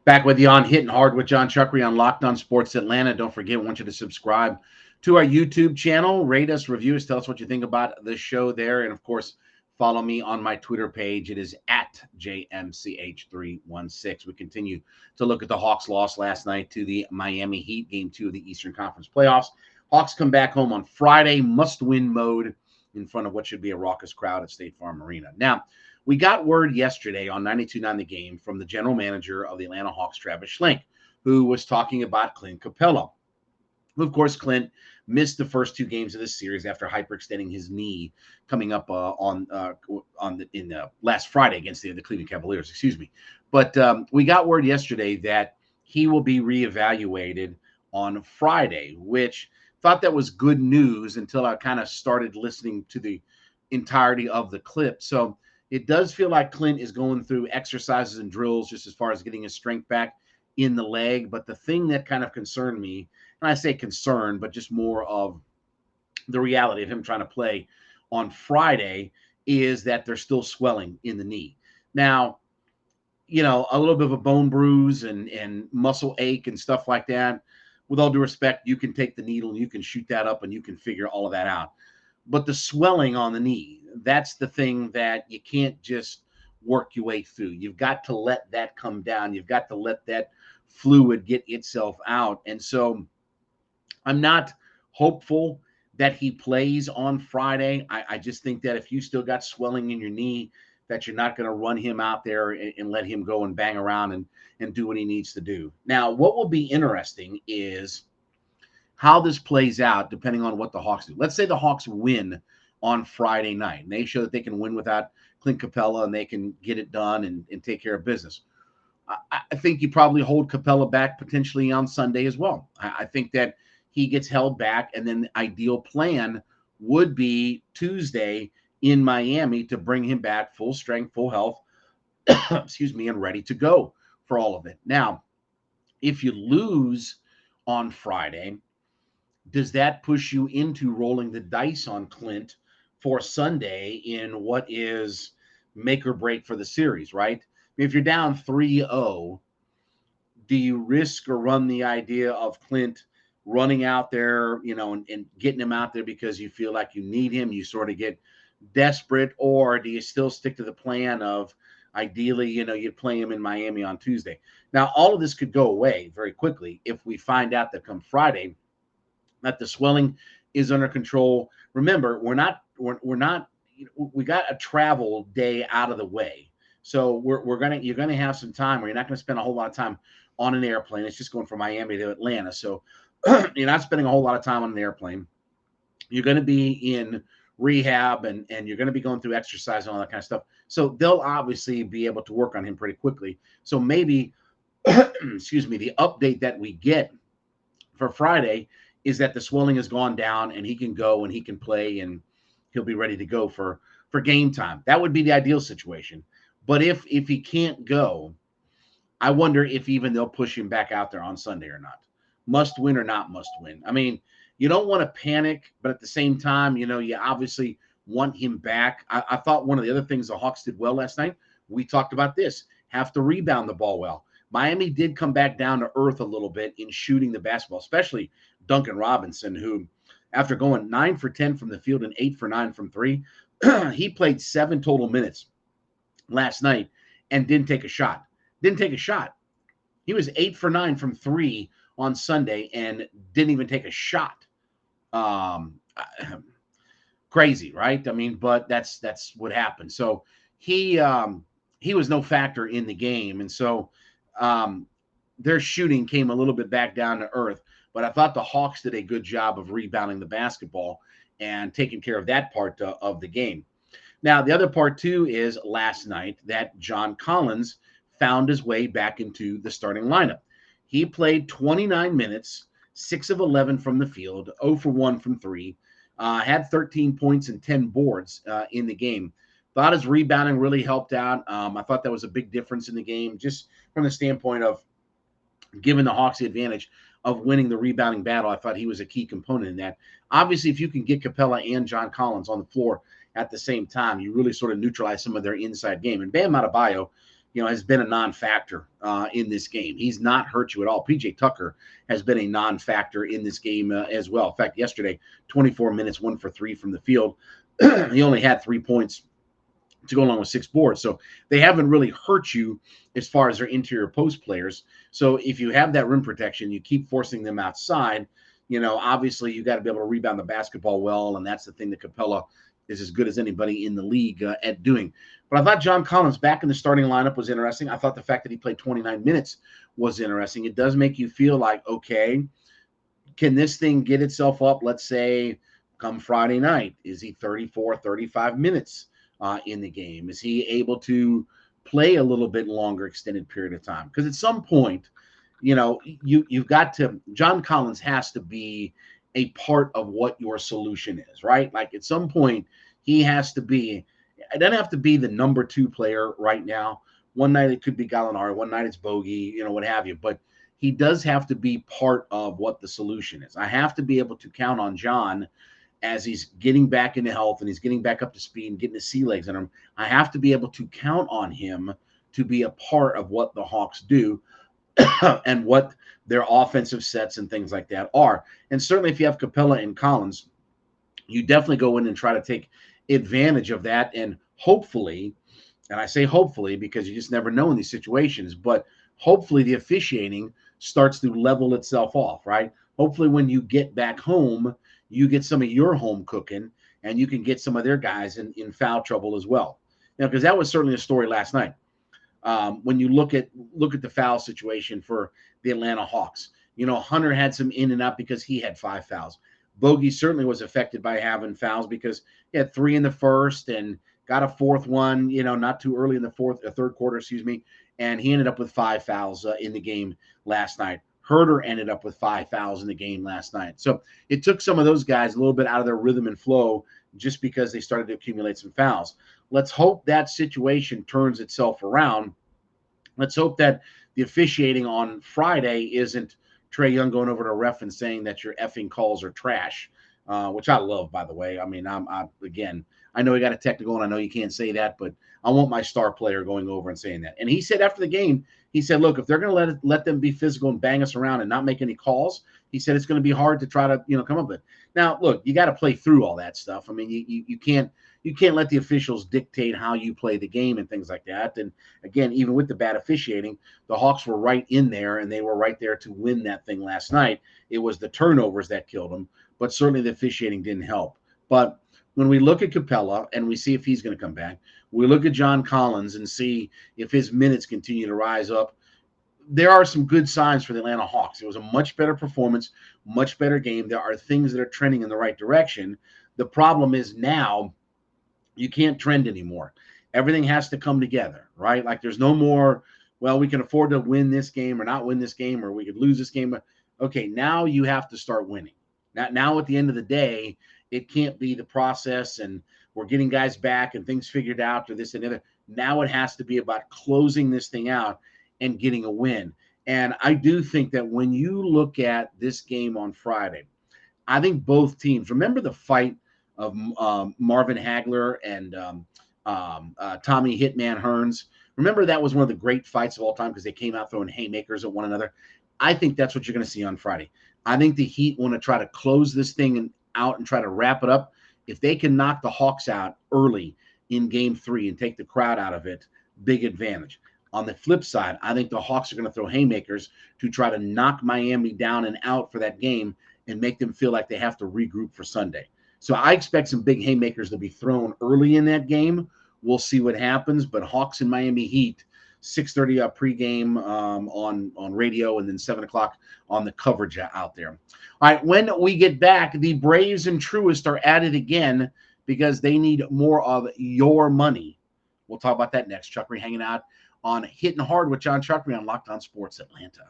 Back with you on Hitting Hard with Jon Chuckery on Locked On Sports Atlanta. Don't forget, I want you to subscribe to our YouTube channel, rate us, review us, tell us what you think about the show there. And of course, follow me on my Twitter page. It is at JMCH316. We continue to look at the Hawks' loss last night to the Miami Heat, game 2 of the Eastern Conference playoffs. Hawks come back home on Friday, must-win mode in front of what should be a raucous crowd at State Farm Arena. Now, we got word yesterday on 92.9 The Game from the general manager of the Atlanta Hawks, Travis Schlenk, who was talking about Clint Capela. Of course, Clint missed the first two games of this series after hyperextending his knee coming up last Friday against the Cleveland Cavaliers. Excuse me, but we got word yesterday that he will be reevaluated on Friday, which thought that was good news until I kind of started listening to the entirety of the clip. So it does feel like Clint is going through exercises and drills just as far as getting his strength back in the leg. But the thing that kind of concerned me, and I say concerned, but just more of the reality of him trying to play on Friday, is that there's still swelling in the knee. Now, a little bit of a bone bruise and muscle ache and stuff like that. With all due respect, you can take the needle and you can shoot that up and you can figure all of that out. But the swelling on the knee, that's the thing that you can't just work your way through. You've got to let that come down. You've got to let that fluid get itself out. And so I'm not hopeful that he plays on Friday. I just think that if you still got swelling in your knee, that you're not going to run him out there and let him go and bang around and do what he needs to do. Now, what will be interesting is how this plays out depending on what the Hawks do. Let's say the Hawks win on Friday night, and they show that they can win without Clint Capela and they can get it done and take care of business. I think you probably hold Capela back potentially on Sunday as well. I think that he gets held back, and then the ideal plan would be Tuesday in Miami to bring him back full strength, full health, excuse me, and ready to go for all of it. Now, if you lose on Friday, does that push you into rolling the dice on Clint for Sunday in what is make or break for the series, right? If you're down 3-0, do you risk or run the idea of Clint running out there, and getting him out there because you feel like you need him, you sort of get desperate, or do you still stick to the plan of ideally, you'd play him in Miami on Tuesday? Now, all of this could go away very quickly if we find out that come Friday that the swelling is under control. Remember, we're not, we got a travel day out of the way. So you're going to have some time where you're not going to spend a whole lot of time on an airplane. It's just going from Miami to Atlanta. So you're not spending a whole lot of time on an airplane. You're going to be in rehab and you're going to be going through exercise and all that kind of stuff. So they'll obviously be able to work on him pretty quickly. So maybe, excuse me, the update that we get for Friday is that the swelling has gone down and he can go and he can play and he'll be ready to go for game time. That would be the ideal situation. But if he can't go, I wonder if even they'll push him back out there on Sunday or not. Must win or not must win. I mean, you don't want to panic, but at the same time, you obviously want him back. I thought one of the other things the Hawks did well last night, we talked about this, have to rebound the ball well. Miami did come back down to earth a little bit in shooting the basketball, especially Duncan Robinson, who, after going 9 for 10 from the field and 8 for 9 from three, he played 7 total minutes last night and didn't take a shot. He was 8 for 9 from three on Sunday and didn't even take a shot. Crazy, right? I mean, but that's what happened. So he was no factor in the game, and so their shooting came a little bit back down to earth. But I thought the Hawks did a good job of rebounding the basketball and taking care of that part of the game. Now, the other part, too, is last night that John Collins found his way back into the starting lineup. He played 29 minutes, 6 of 11 from the field, 0 for 1 from three, had 13 points and 10 boards in the game. Thought his rebounding really helped out. I thought that was a big difference in the game, just from the standpoint of giving the Hawks the advantage of winning the rebounding battle. I thought he was a key component in that. Obviously, if you can get Capela and John Collins on the floor at the same time, you really sort of neutralize some of their inside game. And Bam Adebayo, has been a non-factor in this game. He's not hurt you at all. PJ Tucker has been a non-factor in this game as well. In fact, yesterday, 24 minutes, 1 for 3 from the field. He only had 3 points to go along with 6 boards. So they haven't really hurt you as far as their interior post players. So if you have that rim protection, you keep forcing them outside. Obviously you got to be able to rebound the basketball well, and that's the thing that Capela is as good as anybody in the league at doing. But I thought John Collins back in the starting lineup was interesting. I thought the fact that he played 29 minutes was interesting. It does make you feel like, okay, can this thing get itself up, let's say, come Friday night? Is he 34, 35 minutes in the game? Is he able to play a little bit longer extended period of time? Because at some point, you've got to, John Collins has to be a part of what your solution is, right? Like at some point, he has to be, it doesn't have to be the number 2 player right now. One night it could be Gallinari, one night it's Bogey, what have you. But he does have to be part of what the solution is. I have to be able to count on John as he's getting back into health and he's getting back up to speed and getting his sea legs in him. I have to be able to count on him to be a part of what the Hawks do and what their offensive sets and things like that are. And certainly if you have Capela and Collins, you definitely go in and try to take advantage of that. And hopefully, and I say hopefully because you just never know in these situations, but hopefully the officiating starts to level itself off, right? Hopefully when you get back home, you get some of your home cooking and you can get some of their guys in foul trouble as well. Because that was certainly a story last night. When you look at the foul situation for the Atlanta Hawks, Hunter had some in and out because he had 5 fouls. Bogey certainly was affected by having fouls because he had 3 in the first and got a 4th one, not too early in the third quarter, and he ended up with 5 fouls in the game last night. Herter ended up with 5 fouls in the game last night. So it took some of those guys a little bit out of their rhythm and flow just because they started to accumulate some fouls. Let's hope that situation turns itself around. Let's hope that the officiating on Friday isn't Trae Young going over to a ref and saying that your effing calls are trash, which I love, by the way. I mean, I know he got a technical, and I know you can't say that, but I want my star player going over and saying that. And he said after the game, he said, look, if they're going to let them be physical and bang us around and not make any calls, he said it's going to be hard to try to, come up with it. Now, look, you got to play through all that stuff. I mean, you can't let the officials dictate how you play the game and things like that. And again, even with the bad officiating, the Hawks were right in there, and they were right there to win that thing last night. It was the turnovers that killed them, but certainly the officiating didn't help. But when we look at Capela and we see if he's going to come back, we look at John Collins and see if his minutes continue to rise up. There are some good signs for the Atlanta Hawks. It was a much better performance, much better game. There are things that are trending in the right direction. The problem is now you can't trend anymore. Everything has to come together, right? Like there's no more, well, we can afford to win this game or not win this game, or we could lose this game. Okay, now you have to start winning. Now at the end of the day, it can't be the process and we're getting guys back and things figured out or this and the other. Now it has to be about closing this thing out and getting a win. And I do think that when you look at this game on Friday, I think both teams, remember the fight of Marvin Hagler and Tommy Hitman Hearns? Remember that was one of the great fights of all time because they came out throwing haymakers at one another. I think that's what you're going to see on Friday. I think the Heat want to try to close this thing out and try to wrap it up. If they can knock the Hawks out early in game 3 and take the crowd out of it, big advantage. On the flip side, I think the Hawks are going to throw haymakers to try to knock Miami down and out for that game and make them feel like they have to regroup for Sunday. So I expect some big haymakers to be thrown early in that game. We'll see what happens, but Hawks and Miami Heat, 6:30 pregame on radio, and then 7 o'clock on the coverage out there. All right, when we get back, the Braves and Truist are at it again because they need more of your money. We'll talk about that next. Chuckery hanging out on Hitting Hard with Jon Chuckery on Locked On Sports Atlanta.